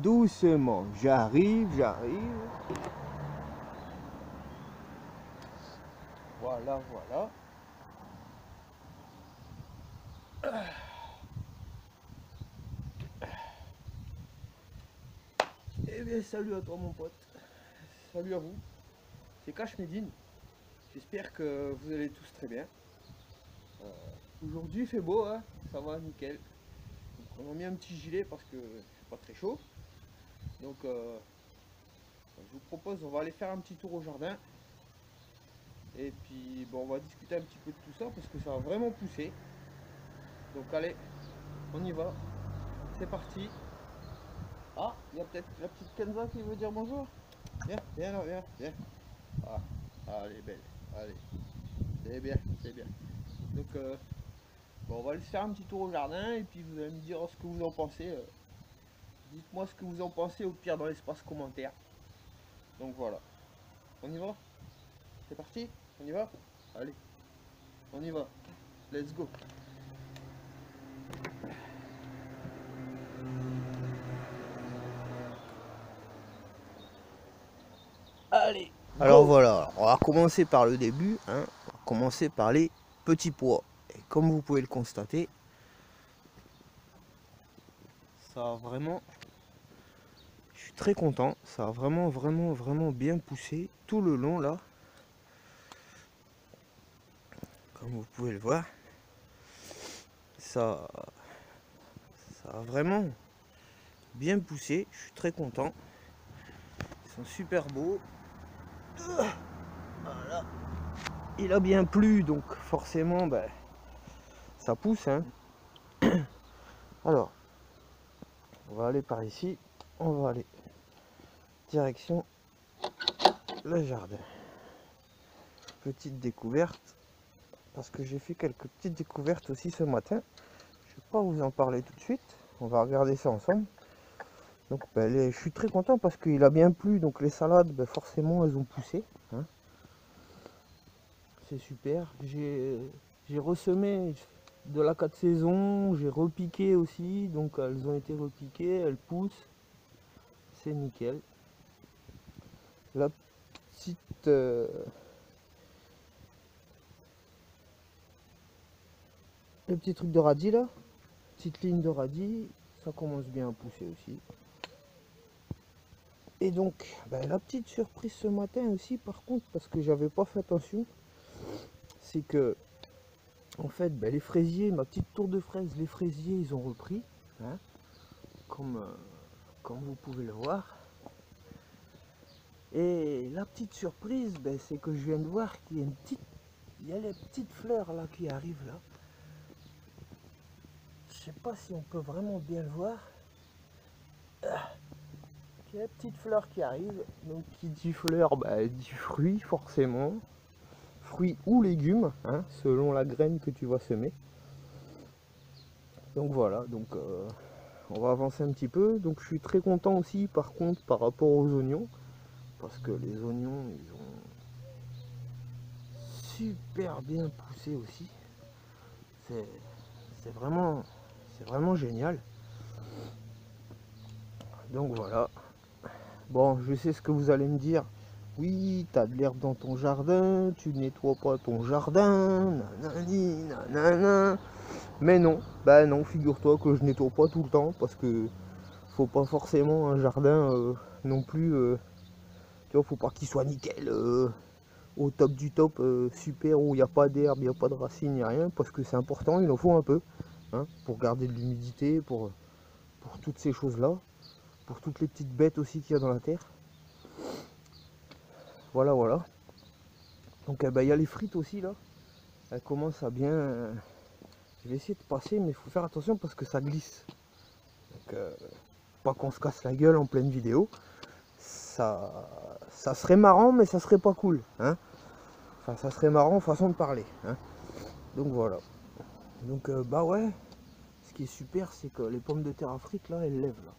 doucement, j'arrive. Voilà. Eh bien, salut à toi mon pote. Salut à vous. C'est Cash Medine. J'espère que vous allez tous très bien. Aujourd'hui il fait beau, hein, ça va nickel. Donc, on a mis un petit gilet parce que c'est pas très chaud. Donc je vous propose, on va aller faire un petit tour au jardin. Et puis bon, on va discuter un petit peu de tout ça parce que ça va vraiment pousser. Donc allez, on y va. C'est parti. Ah, il y a peut-être la petite Kenza qui veut dire bonjour. Viens là, viens. Ah, elle est belle. Allez, c'est bien. Donc bon, on va aller se faire un petit tour au jardin et puis vous allez me dire ce que vous en pensez. Dites-moi ce que vous en pensez au pire dans l'espace commentaire. Donc voilà. On y va? C'est parti? On y va? Allez, on y va. Let's go. Allez. Alors voilà, on va commencer par le début, hein. On va commencer par les petits pois. Et comme vous pouvez le constater, ça a vraiment... Je suis très content, ça a vraiment bien poussé tout le long là. Comme vous pouvez le voir, ça a vraiment bien poussé, je suis très content. Ils sont super beaux. Voilà. Il a bien plu, donc forcément ben, ça pousse, hein. Alors, on va aller par ici, on va aller direction le jardin. Petite découverte, parce que j'ai fait quelques petites découvertes aussi ce matin. Je vais pas vous en parler tout de suite, on va regarder ça ensemble. Donc ben, je suis très content parce qu'il a bien plu, donc les salades ben, forcément elles ont poussé, hein. C'est super. J'ai ressemé de la 4 saisons, j'ai repiqué aussi, donc elles ont été repiquées, elles poussent, c'est nickel. La petite le petit truc de radis là, petite ligne de radis, ça commence bien à pousser aussi. Et donc ben, la petite surprise ce matin aussi par contre, parce que j'avais pas fait attention, c'est que en fait ben, les fraisiers, ma petite tour de fraises, les fraisiers ils ont repris, hein, comme vous pouvez le voir. Et la petite surprise, ben, c'est que je viens de voir qu'il y a il y a les petites fleurs là qui arrivent là. Je sais pas si on peut vraiment bien le voir. Il y a les petites fleurs qui arrivent. Donc qui dit fleur, ben, dit fruit forcément. Fruits ou légumes, hein, selon la graine que tu vas semer. Donc voilà, donc on va avancer un petit peu. Donc je suis très content aussi par contre par rapport aux oignons. Parce que les oignons, ils ont super bien poussé aussi. C'est vraiment génial. Donc voilà. Bon, je sais ce que vous allez me dire. Oui, t'as de l'herbe dans ton jardin, tu nettoies pas ton jardin, nanani, nanana. Mais non, bah non, figure-toi que je nettoie pas tout le temps parce que faut pas forcément un jardin non plus. Tu vois, faut pas qu'il soit nickel. Au top du top, super, où il n'y a pas d'herbe, il n'y a pas de racines, il n'y a rien, parce que c'est important, il en faut un peu, hein, pour garder de l'humidité, pour toutes ces choses-là, pour toutes les petites bêtes aussi qu'il y a dans la terre. Voilà. Donc il y a les frites aussi là, elles commencent à bien... je vais essayer de passer, mais il faut faire attention parce que ça glisse. Donc pas qu'on se casse la gueule en pleine vidéo. Ça serait marrant, mais ça serait pas cool, hein. Enfin, ça serait marrant façon de parler, hein. Donc voilà. Donc bah ouais, ce qui est super, c'est que les pommes de terre à frites là, elles lèvent là.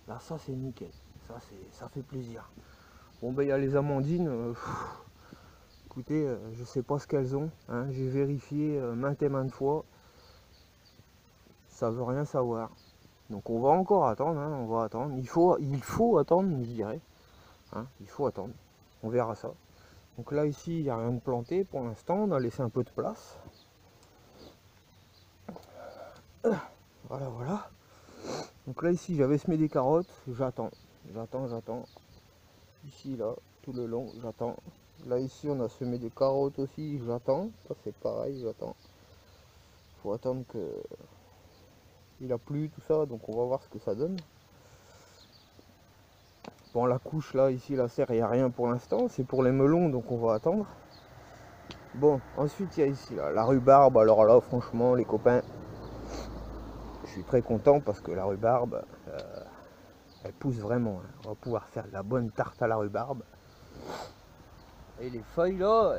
Là, ça c'est nickel. Ça fait plaisir. Bon ben il y a les amandines. Écoutez, je sais pas ce qu'elles ont, hein. J'ai vérifié maintes et maintes fois. Ça veut rien savoir. Donc on va encore attendre, hein, on va attendre. Il faut attendre, je dirais. Hein, il faut attendre. On verra ça. Donc là ici, il n'y a rien de planté pour l'instant. On a laissé un peu de place. Voilà, voilà. Donc là ici, j'avais semé des carottes. J'attends. Ici, là, tout le long, j'attends. Là ici, on a semé des carottes aussi. J'attends. Ça c'est pareil, j'attends. Faut attendre que il a plu, tout ça. Donc on va voir ce que ça donne. Bon, la couche là, ici, la serre, il n'y a rien pour l'instant. C'est pour les melons, donc on va attendre. Bon, ensuite, il y a ici là, la rhubarbe. Alors là, franchement, les copains, je suis très content parce que la rhubarbe, elle pousse vraiment. Hein. On va pouvoir faire de la bonne tarte à la rhubarbe. Et les feuilles là,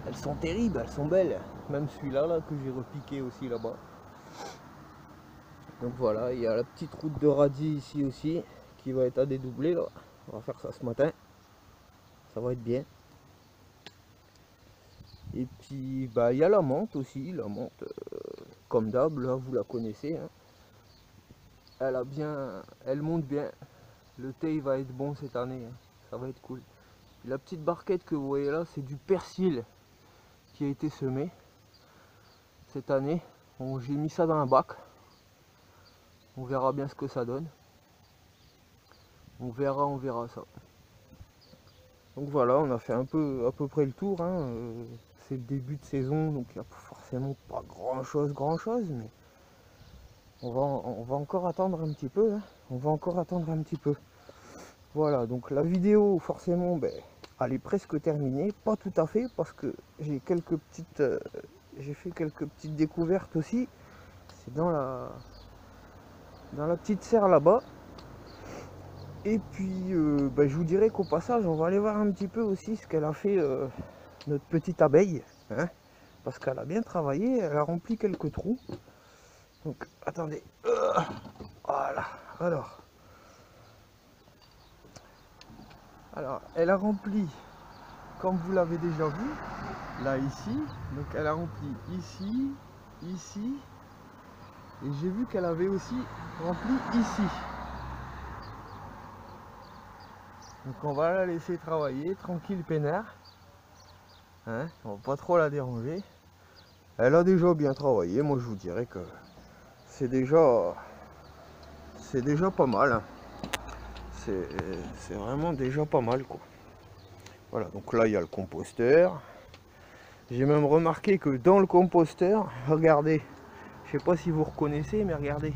elles sont terribles, elles sont belles. Même celui-là là, que j'ai repiqué aussi là-bas. Donc voilà, il y a la petite route de radis ici aussi qui va être à dédoubler là. On va faire ça ce matin. Ça va être bien. Et puis bah il y a la menthe aussi, la menthe comme d'hab, là vous la connaissez. Hein. Elle monte bien. Le thé va être bon cette année, hein. Ça va être cool. Puis la petite barquette que vous voyez là, c'est du persil qui a été semé cette année. Bon, j'ai mis ça dans un bac. On verra bien ce que ça donne. On verra ça. Donc voilà, on a fait à peu près le tour. Hein. C'est le début de saison, donc il n'y a forcément pas grand chose, mais on va encore attendre un petit peu. Hein. On va encore attendre un petit peu. Voilà, donc la vidéo, forcément, ben, elle est presque terminée. Pas tout à fait, parce que j'ai fait quelques petites découvertes aussi. C'est dans la petite serre là-bas. Et puis, ben, je vous dirai qu'au passage, on va aller voir un petit peu aussi ce qu'elle a fait, notre petite abeille. Hein, parce qu'elle a bien travaillé, elle a rempli quelques trous. Donc, attendez. Voilà, alors, elle a rempli, comme vous l'avez déjà vu, là, ici. Donc, elle a rempli ici, ici. Et j'ai vu qu'elle avait aussi rempli ici. Donc, on va la laisser travailler, tranquille, peinard. Hein, on va pas trop la déranger. Elle a déjà bien travaillé. Moi, je vous dirais que c'est déjà pas mal. C'est vraiment déjà pas mal, quoi. Voilà, donc là il y a le composteur. J'ai même remarqué que dans le composteur, regardez, je sais pas si vous reconnaissez, mais regardez,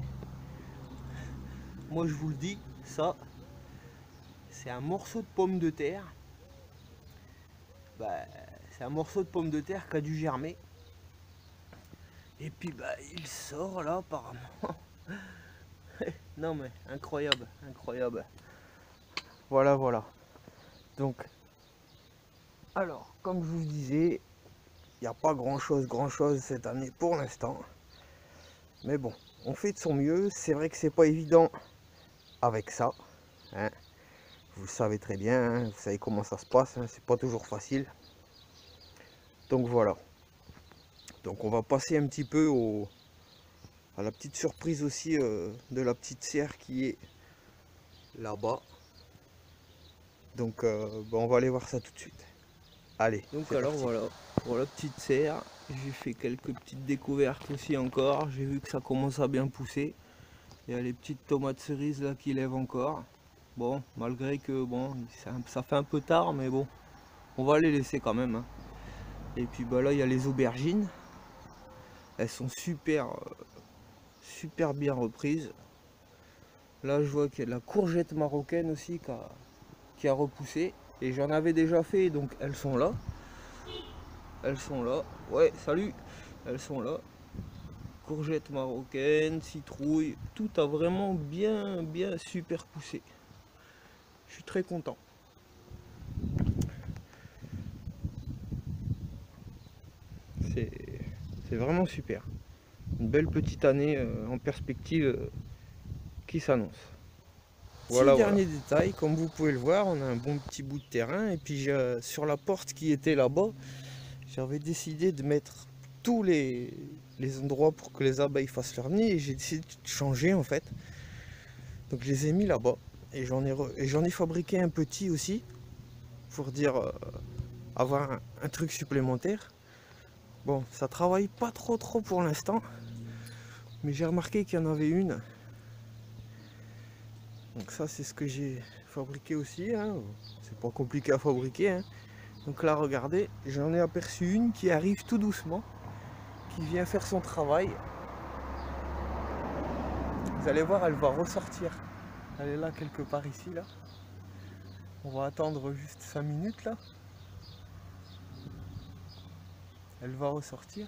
moi je vous le dis, ça c'est un morceau de pomme de terre. Bah, c'est un morceau de pomme de terre qui a dû germer. Et puis bah il sort là apparemment. Non mais incroyable, incroyable. Voilà, voilà. Donc, alors, comme je vous disais, il n'y a pas grand chose cette année pour l'instant. Mais bon, on fait de son mieux. C'est vrai que c'est pas évident avec ça. Hein. Vous le savez très bien, hein. Vous savez comment ça se passe. Hein. C'est pas toujours facile. Donc voilà. Donc on va passer un petit peu à la petite surprise aussi de la petite serre qui est là-bas. Donc on va aller voir ça tout de suite. Allez. Donc alors parti. Voilà, pour la petite serre, j'ai fait quelques petites découvertes aussi encore. J'ai vu que ça commence à bien pousser. Il y a les petites tomates cerises là qui lèvent encore. Bon, malgré que bon, ça fait un peu tard, mais bon, on va les laisser quand même. Hein. Et puis bah là, il y a les aubergines. Elles sont super bien reprises. Là, je vois qu'il y a de la courgette marocaine aussi qui a repoussé. Et j'en avais déjà fait, donc elles sont là. Elles sont là. Ouais, salut. Elles sont là. Courgette marocaine, citrouille. Tout a vraiment bien super poussé. Je suis très content. C'est vraiment super. Une belle petite année en perspective qui s'annonce. Voilà, dernier détail, comme vous pouvez le voir, on a un bon petit bout de terrain. Et puis sur la porte qui était là-bas, j'avais décidé de mettre tous les endroits pour que les abeilles fassent leur nid et j'ai décidé de changer en fait. Donc je les ai mis là-bas et j'en ai fabriqué un petit aussi pour dire avoir un truc supplémentaire. Bon, ça travaille pas trop pour l'instant, mais j'ai remarqué qu'il y en avait une. Donc ça c'est ce que j'ai fabriqué aussi, hein. C'est pas compliqué à fabriquer, hein. Donc là regardez, j'en ai aperçu une qui arrive tout doucement, qui vient faire son travail. Vous allez voir, elle va ressortir. Elle est là quelque part ici là. On va attendre juste 5 minutes là. Elle va ressortir.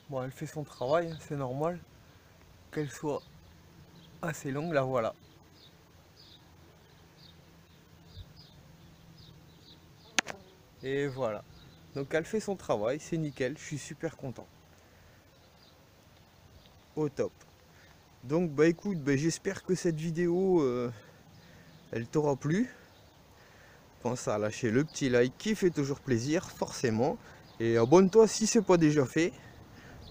Bon, elle fait son travail, c'est normal qu'elle soit assez longue, la voilà. Et voilà. Donc elle fait son travail, c'est nickel, je suis super content. Au top. Donc bah écoute, j'espère que cette vidéo elle t'aura plu. Pense à lâcher le petit like qui fait toujours plaisir, forcément. Et abonne-toi si c'est pas déjà fait.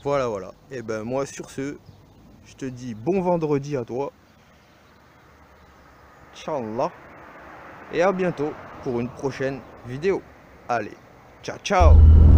Voilà. Et ben moi sur ce, je te dis bon vendredi à toi. Inch'Allah. Et à bientôt pour une prochaine vidéo. Allez, ciao ciao.